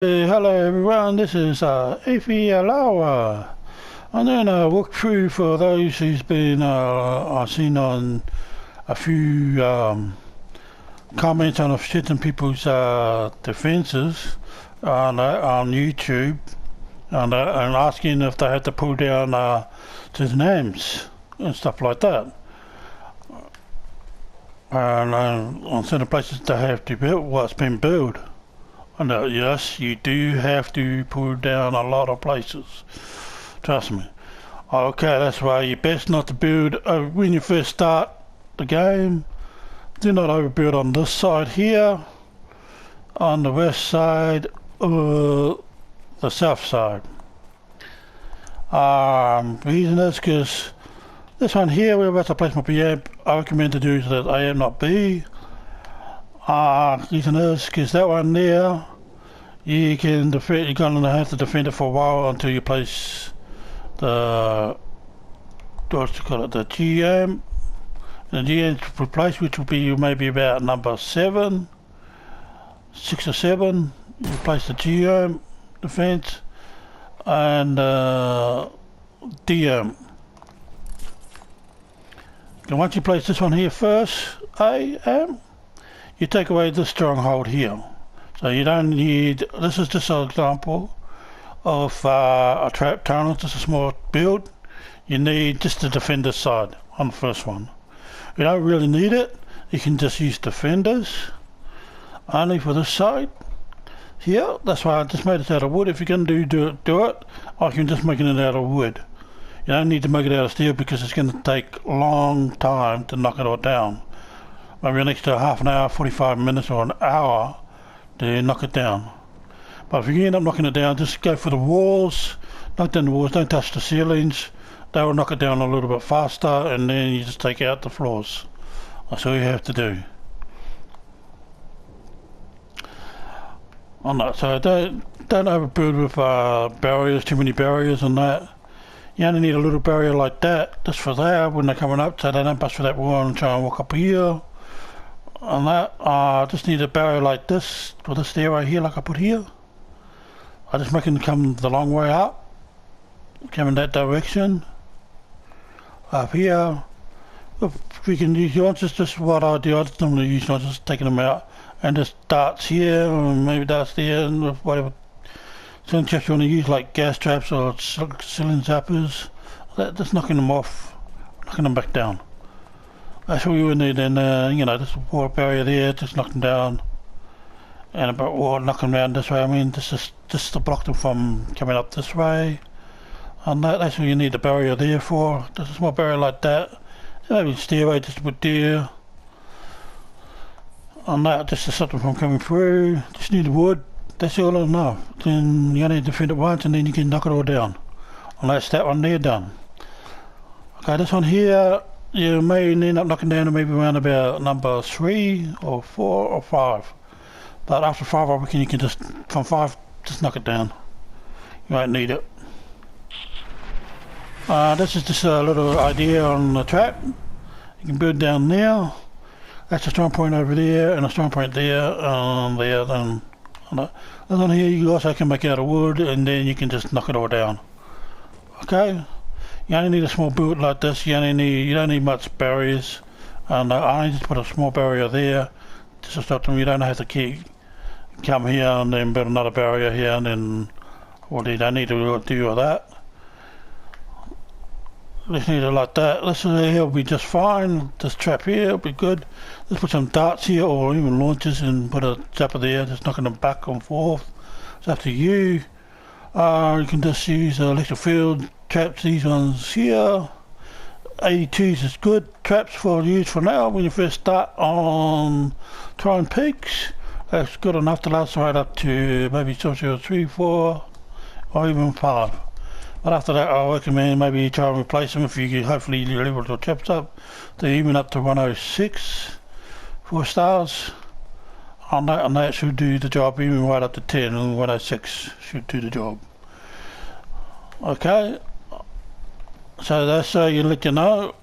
Hello everyone, this is Ify Alawa. I'm doing a walkthrough for those who's been I've seen on a few comments on certain people's defences on YouTube and asking if they had to pull down his names and stuff like that. And on certain places they have to build what's been built. And yes, you do have to pull down a lot of places. Trust me. Okay, that's why you best not to build when you first start the game. Do not overbuild on this side here, on the west side, or the south side. Reason is because this one here, we're about to place my preamp. I recommend to do that A and not B. Reason is because that one there, you can defend. You're gonna have to defend it for a while until you place the what's it called, the GM. The GM to replace, which will be maybe about number 7, 6 or 7. You place the GM defense and DM. And once you place this one here first, AM, you take away this stronghold here. So you don't need, this is just an example of a trap tunnel, just a small build. You need just to defend this side on the first one. You don't really need it, you can just use defenders only for this side here. That's why I just made it out of wood. If you're going to do it, I can just make it out of wood. You don't need to make it out of steel because it's going to take a long time to knock it all down. Maybe an extra half an hour, 45 minutes or an hour to knock it down. But if you end up knocking it down, just go for the walls, knock down the walls, don't touch the ceilings. They will knock it down a little bit faster, and then you just take out the floors. That's all you have to do. On that, so don't overbuild with barriers, too many barriers and that. You only need a little barrier like that, just for there when they're coming up, so they don't bust through that wall and try and walk up here. And that, just need a barrier like this, for the stairway here, like I put here. I just make them come the long way up, come in that direction. Up here, if we can use yours, just what I do, I just normally use yours, just taking them out, and just darts here, or maybe darts there, and whatever. Some traps you want to use, like gas traps or ceiling zappers, just knocking them off, knocking them back down. That's what we would need, and you know, just a water barrier there, just knock them down, and about water, knock them down this way. I mean, just to block them from coming up this way, and that's what you need the barrier there for. Just a small barrier like that, maybe stairway just to put there, and that just to stop them from coming through. Just need the wood. That's all enough. Then you only defend it once, and then you can knock it all down. And that's that one there done. Okay, this one here, you may end up knocking down to maybe around about number 3 or 4 or 5. But after 5 I reckon you can just, from 5, just knock it down. You won't need it. This is just a little idea on the trap. You can build down there. That's a strong point over there and a strong point there, there, then this one here you also can make out of wood, and then you can just knock it all down. Okay? You only need a small build like this. You don't need much barriers, and I only just put a small barrier there just to stop them. You don't have to come here and then build another barrier here, and then you don't need to do all that. Just need it like that. This here will be just fine. This trap here will be good. Let's put some darts here, or even launchers, and put a zapper there, just knocking them back and forth. It's up to you. You can just use electric field traps, these ones here. 82s is good traps for use for now when you first start on trying peaks. That's good enough to last right up to maybe 3, 4 or even 5. But after that I recommend maybe try and replace them if you can. Hopefully you level your traps up to even up to 106 4 stars. And that should do the job, even right up to 10, and 106 should do the job. Okay, so that's you let you know.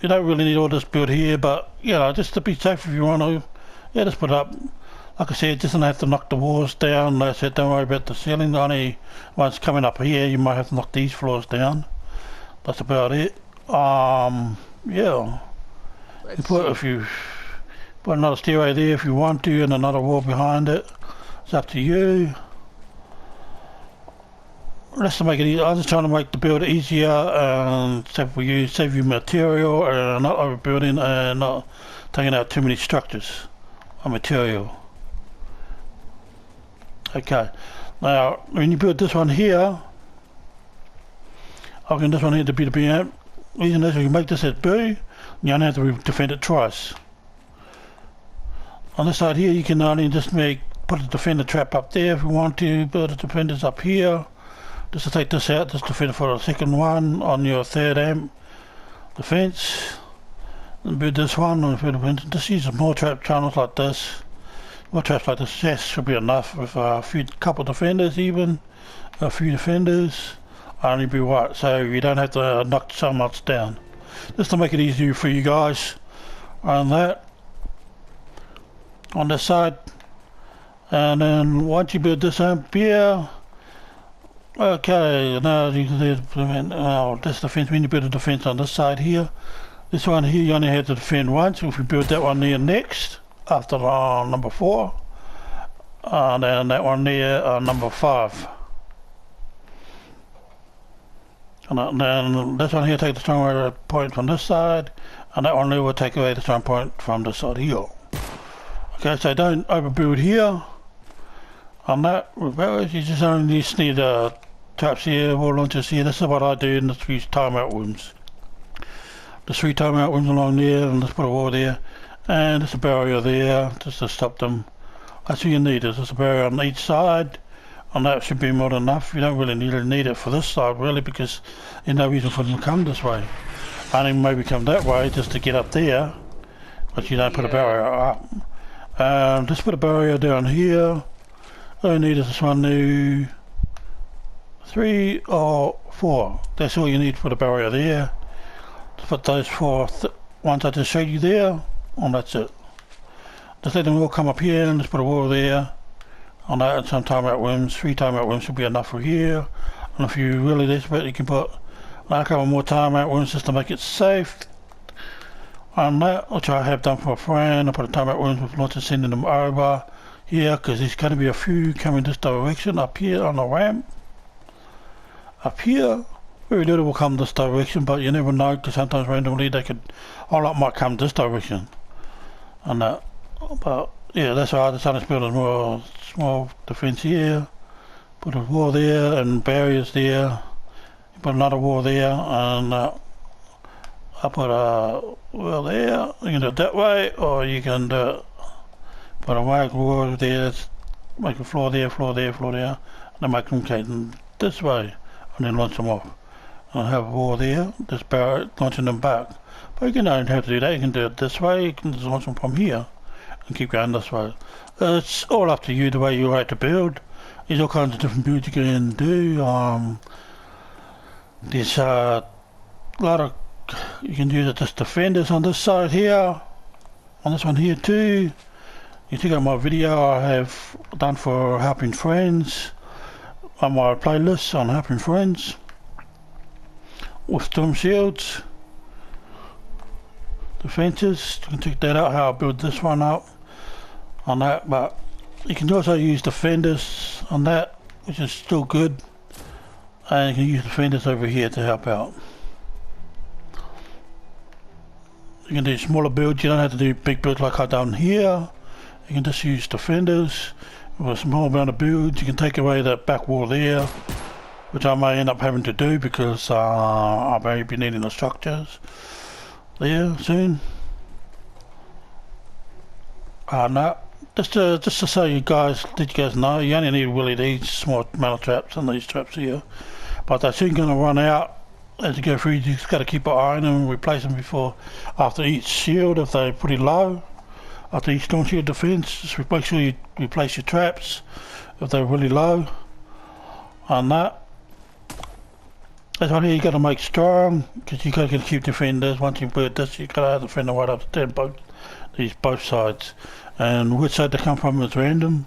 You don't really need all this build here, but you know, just to be safe if you want to, yeah, just put it up. Like I said, it doesn't have to knock the walls down. Like I said, don't worry about the ceiling. Only once coming up here, you might have to knock these floors down. That's about it. Yeah. You put if you put another stairway there if you want to, and another wall behind it. It's up to you. Let's make it easy. I'm just trying to make the build easier and save you material, and not overbuilding and not taking out too many structures of material. Okay. Now, when you build this one here, I can this one here to be the BM. Reason is, if you make this as B, you only have to defend it twice. On this side here, you can only just put a defender trap up there if you want to. Build the defenders up here. Just to take this out, just defend it for the second one on your third amp defense. And build this one. Just use more trap channels like this. More traps like this, yes, should be enough with a couple defenders, even a few defenders. Only be right, so you don't have to knock so much down. Just to make it easier for you guys. On that, on this side, and then once you build this amp here, okay, now you can do this defense. When you build a defense on this side here, this one here you only have to defend once. If you build that one there next, after number 4, and then that one there, number 5. And then this one here take the strong point from this side, and that one there will take away the strong point from this side here. Okay, so don't overbuild here. On that, with barrels, you just only need traps here, wall launchers here. This is what I do in the 3 timeout rooms. The 3 timeout rooms along there, and let's put a wall there. And there's a barrier there just to stop them. That's what you need. There's a barrier on each side, and that should be more than enough. You don't really need it for this side really, because there's no reason for them to come this way. Only maybe come that way just to get up there, but you don't put a barrier up. Just put a barrier down here. All you need is this one new 3 or 4. That's all you need for the barrier there. Just put those 4 ones I just showed you there. And that's it. Just let them all come up here and just put a wall there. On that, and some timeout rooms, 3 timeout rooms should be enough for here. And if you really desperate, you can put a couple more timeout rooms just to make it safe. On that, which I have done for a friend, I put a timeout rooms with lots of sending them over here, because there's going to be a few coming this direction up here on the ramp. Up here. Very little will come this direction, but you never know, because sometimes randomly a lot might come this direction. And that, but yeah, that's why I decided to build a more small defense here. Put a wall there and barriers there. Put another wall there, and I put a wall there. You can do it that way, or you can put a wall there. Make a floor there, floor there, floor there, and then make them came this way, and then launch them off. And have a wall there, just barrier launching them back. But you don't have to do that, you can do it this way, you can just launch them from here and keep going this way. It's all up to you the way you like to build. There's all kinds of different builds you can do. There's a lot of, you can use just defenders on this side here, on this one here too. You check out my video I have done for helping friends, on my playlist on helping friends with storm shields. Defenses, you can check that out, how I build this one up on that. But you can also use defenders on that, which is still good, and you can use defenders over here to help out. You can do smaller builds, you don't have to do big builds like I've done here. You can just use defenders with a small amount of builds. You can take away that back wall there, which I may end up having to do because I may be needing the structures there soon. No, just to so you guys, let you guys know, you only need really these small metal traps and these traps here, but they're soon going to run out as you go through. You just got to keep an eye on them and replace them after each shield if they're pretty low. After each storm shield defense, just make sure you replace your traps if they're really low. On that. This one here you got to make strong, because you got to keep defenders. Once you build this, you got to have defender right up to 10 these both sides, and which side they come from is random.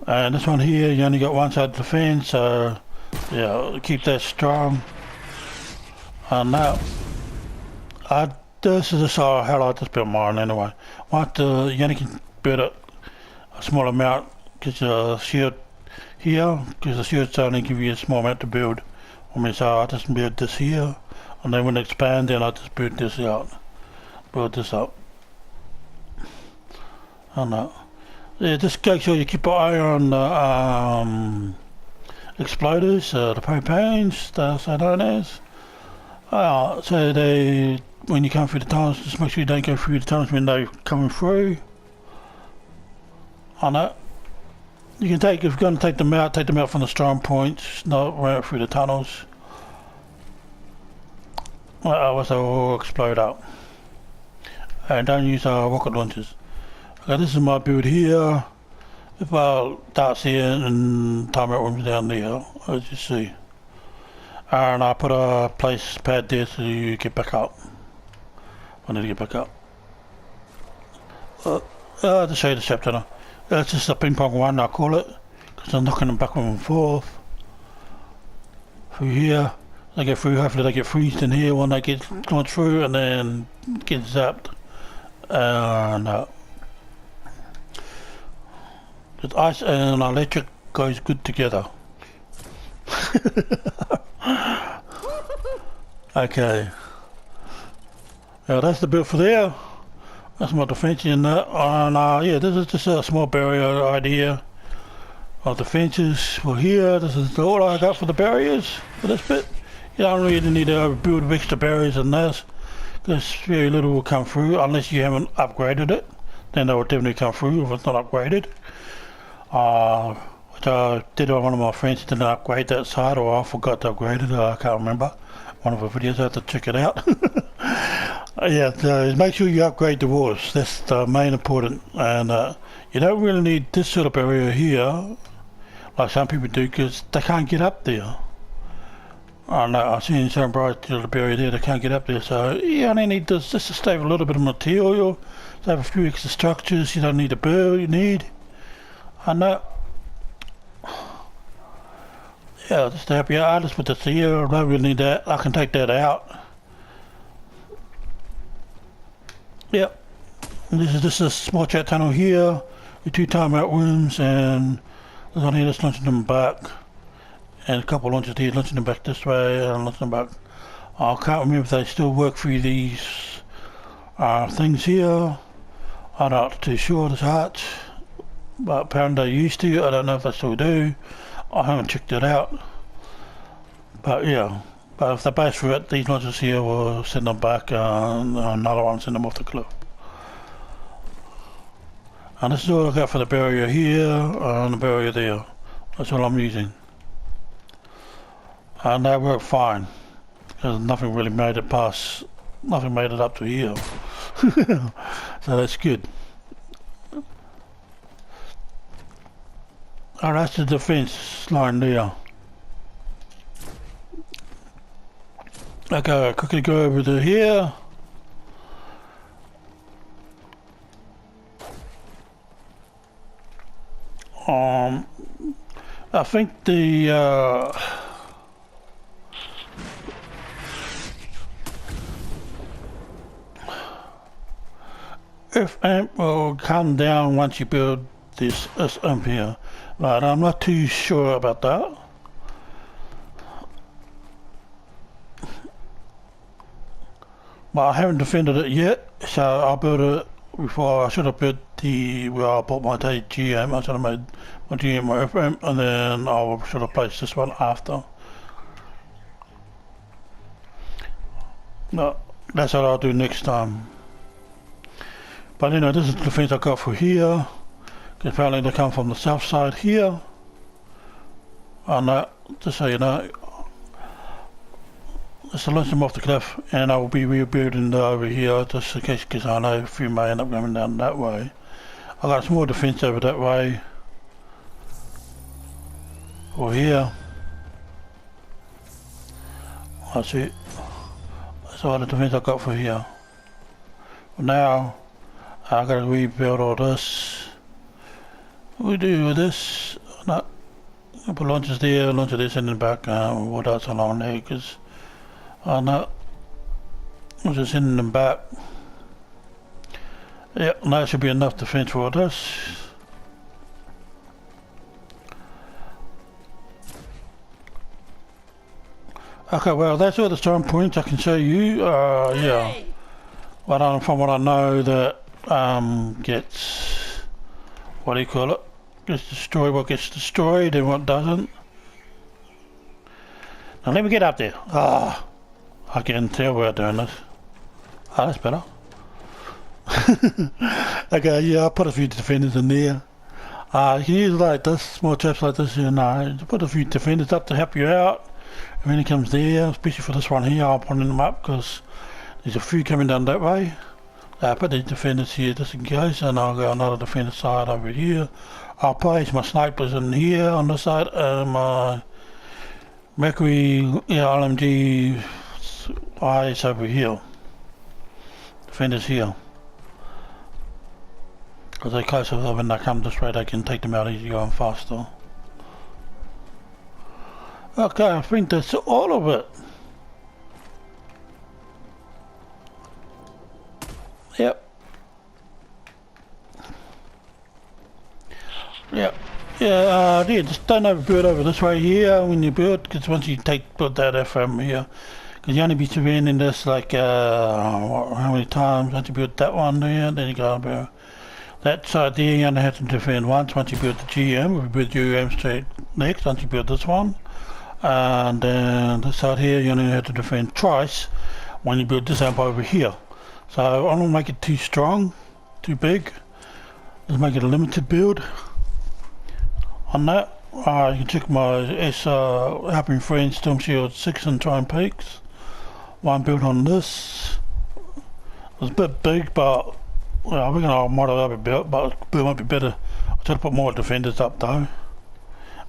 And this one here, you only got one side of the fence, so yeah, keep that strong. And now, this is how I like this build mine anyway. You only can build it a small amount, because your shield here, because the shields only give you a small amount to build. I mean, so I just build this here, and then when it expands, then I just build this out. Build this up. I know. Yeah, just make sure you keep an eye on the exploders, the propanes, that's so known as. So they, when you come through the tunnels, just make sure you don't go through the tunnels when they're coming through. I know. You can take, if you're going to take them out from the strong points, not right through the tunnels. Otherwise they will all explode up. And don't use rocket launchers. Okay, this is my build here. If I darts here and timeout rooms down there, as you see. And I put a place pad there so you get back up. I need to get back up. To show you the chapter. It's just a ping pong one, I call it, because I'm knocking them backwards and forth. Through here, they get through, hopefully they get freezed in here when they get gone through and then get zapped. And the ice and electric goes good together. Okay. Yeah, that's the build for there. That's my defense in that. And yeah, this is just a small barrier idea of the fences for here. This is all I got for the barriers for this bit. You don't really need to build extra barriers in this, because very little will come through unless you haven't upgraded it. Then they will definitely come through if it's not upgraded. Which I did on one of my friends, didn't upgrade that side, or I forgot to upgrade it, I can't remember. One of the videos, I have to check it out. Yeah, so make sure you upgrade the walls, that's the main important. And you don't really need this sort of area here, like some people do, because they can't get up there. I know, I've seen some bright little area there, they can't get up there, so you only need this just to save a little bit of material, save a few extra structures you don't need to build, you need. I know. Yeah, just to help you out, I just put this here, I don't really need that, I can take that out. Yep, and this is just a small chat tunnel here, with 2 timeout rooms, and there's one here that's launching them back, and a couple of launches here launching them back this way, and launching them back. I can't remember if they still work through these things here. I'm not too sure, this heart, but apparently they used to. I don't know if they still do. I haven't checked it out, but yeah. But if they base through it, these launches here will send them back, and another one send them off the cliff. And this is all I got for the barrier here and the barrier there. That's all I'm using. And they work fine, because nothing really made it past, nothing made it up to here. So that's good. Alright, that's the defense line there. Okay, quickly go over to here. I think the F amp will come down once you build this amp here, but I'm not too sure about that. But I haven't defended it yet, so I'll build it before. I should have built the where I bought my GM. I should have made my GM my FM, and then I should have placed this one after. No, that's what I'll do next time. But anyway, this is the defense I got for here. Apparently they come from the south side here. And just so you know, just to launch them off the cliff, and I will be rebuilding over here just in case, because I know a few may end up going down that way. I got a small defense over that way, or here. That's it. That's all the defense I got for here. For now, I gotta rebuild all this. What do we do with this? No. I'll put launchers there, launcher this in the back, what else along there, because no, we'll just in the back. Yep, that should be enough defense for this. Okay, well that's all the strong points I can show you. Yeah. Well, from what I know, that gets, what do you call it? Gets destroyed. What gets destroyed and what doesn't. Now let me get up there. Ah, I can tell we're doing this. Ah, that's better. Okay, yeah, I'll put a few defenders in there. You can use like this, small traps like this, you know, put a few defenders up to help you out. When it comes there, especially for this one here, I'll put them up because there's a few coming down that way. I'll put the defenders here just in case, and I'll go another defender side over here. I'll place my snipers in here on this side, and my Mercury LMG eyes over here. Defenders here. Because they're closer, when they come this way, they can take them out easier and faster. Okay, I think that's all of it. Yep. Yep. Yeah, just don't overbuild over this way here when you build, because once you put that from here, because you only be surveying this like, how many times, once you build that one there, then you go about that side there, you only have to defend once you build the GM, we build GM straight next, once you build this one. And then this side here, you only have to defend twice when you build this amp over here. So I don't make it too strong, too big. Just make it a limited build. On that, you can check my Helping Friends Storm Shield 6 and Triumph Peaks. One build on this. It's a bit big, but well, I reckon I'll model up a bit, but it might be better. I'll try to put more defenders up though.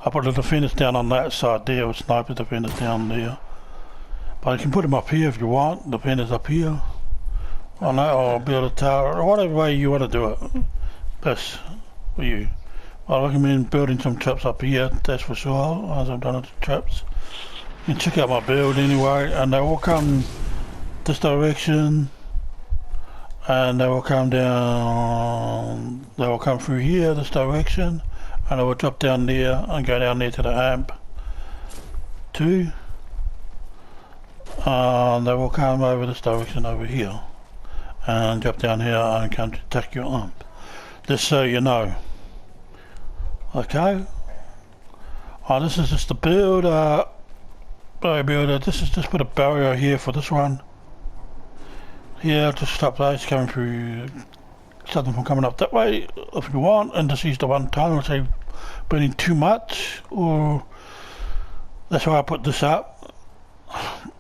I put the defenders down on that side there, with sniper defenders down there. But you can put them up here if you want, defenders up here. On that, or build a tower, or whatever way you want to do it. Best for you. I recommend building some traps up here, that's for sure, as I've done with the traps. You can check out my build anyway, and they will come this direction. And they will come down, they will come through here, this direction. And I will drop down there and go down there to the amp 2. And they will come over this direction over here. And drop down here and come to attack your amp. Just so you know. Okay. Oh, this is just the build. This is just put a barrier here for this one. Here to stop those coming through. Stop them from coming up that way if you want, and just use the one tunnel, say burning too much, or that's why I put this up.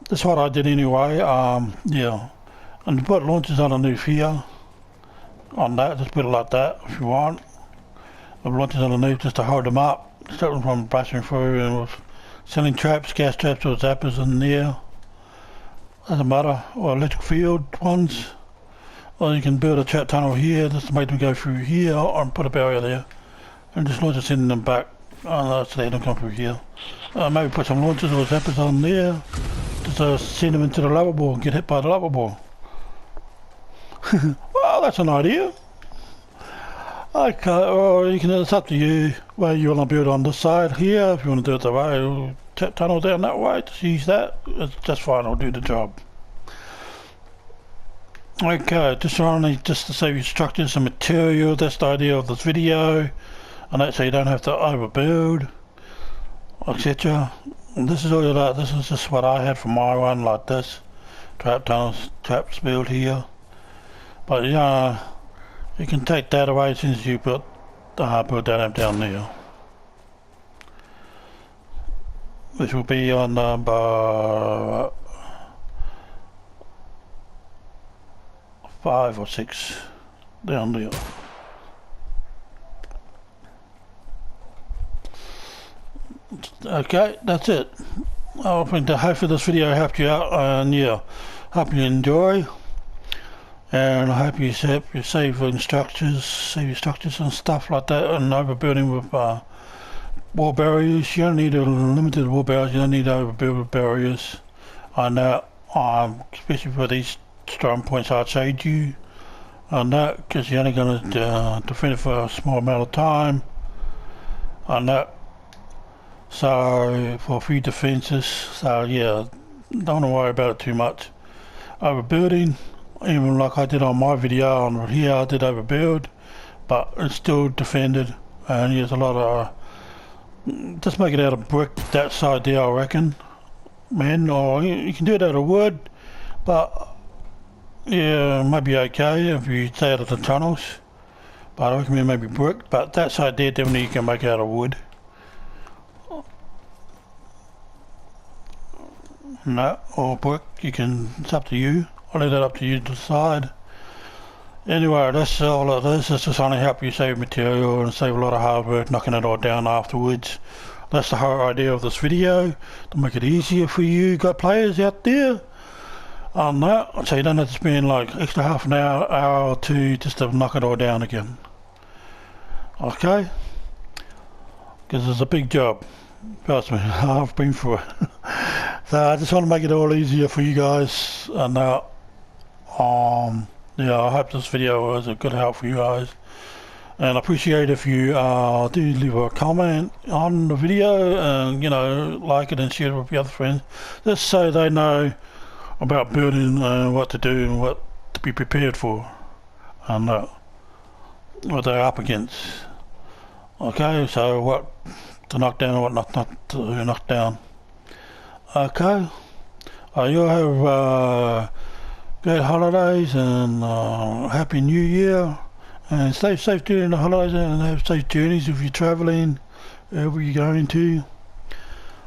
That's what I did anyway. Yeah, and put launchers underneath here on that, just put it like that if you want. The launchers underneath just to hold them up, stop them from blasting through, and with selling traps, gas traps or zappers in there, doesn't matter, or electric field ones. Or you can build a trap tunnel here just to make them go through here, or put a barrier there and just launch it in them back. So they don't come through here. Maybe put some launchers or zappers on there just to send them into the lava ball and get hit by the lava ball. Well, that's an idea. Okay, or you can, it's up to you where you want to build on this side here. If you want to do it the way, trap tunnel down that way, just use that. It's just fine, it'll do the job. Okay, just to save you structures and material, that's the idea of this video, and that's so you don't have to overbuild, etc. And this is all of that. This is just what I had for my one, like this trap tunnels, traps built here. But yeah, you can take that away since you put that up down there, which will be on number 5 or 6 down there. Okay, that's it. I think hopefully this video helped you out, and yeah, hope you enjoy. and I hope you save your structures and stuff like that, and overbuilding with wall barriers. You don't need a limited wall barriers, you don't need to overbuild with barriers. I know, especially for these strong points I showed you, on that, because you're only going to defend it for a small amount of time, on that. So for a few defenses, so yeah, don't want to worry about it too much. Overbuilding, even like I did on my video on here, I did overbuild, but it's still defended, and there's a lot of, just make it out of brick that side there, I reckon, man, or you can do it out of wood, but yeah, might be okay if you stay out of the tunnels, but I recommend maybe brick, but that side there definitely you can make out of wood. No, or brick, you can, it's up to you. I'll leave that up to you to decide. Anyway, that's all it is. It's just only help you save material and save a lot of hard work knocking it all down afterwards. That's the whole idea of this video, to make it easier for you got players out there on that, so you don't have to spend like extra half an hour or two just to knock it all down again. Okay? Because it's a big job. Trust me, I've been through it. So I just want to make it all easier for you guys, and yeah, I hope this video was a good help for you guys, and I appreciate if you do leave a comment on the video, and you know, like it and share it with your other friends, just so they know about building and what to do and what to be prepared for, and what they're up against. Okay, so what to knock down and what not to knock down. Okay, you have great holidays and happy new year, and stay safe during the holidays and have safe journeys if you're travelling, wherever you're going to,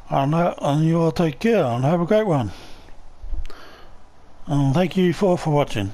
and you all take care and have a great one, and thank you for watching.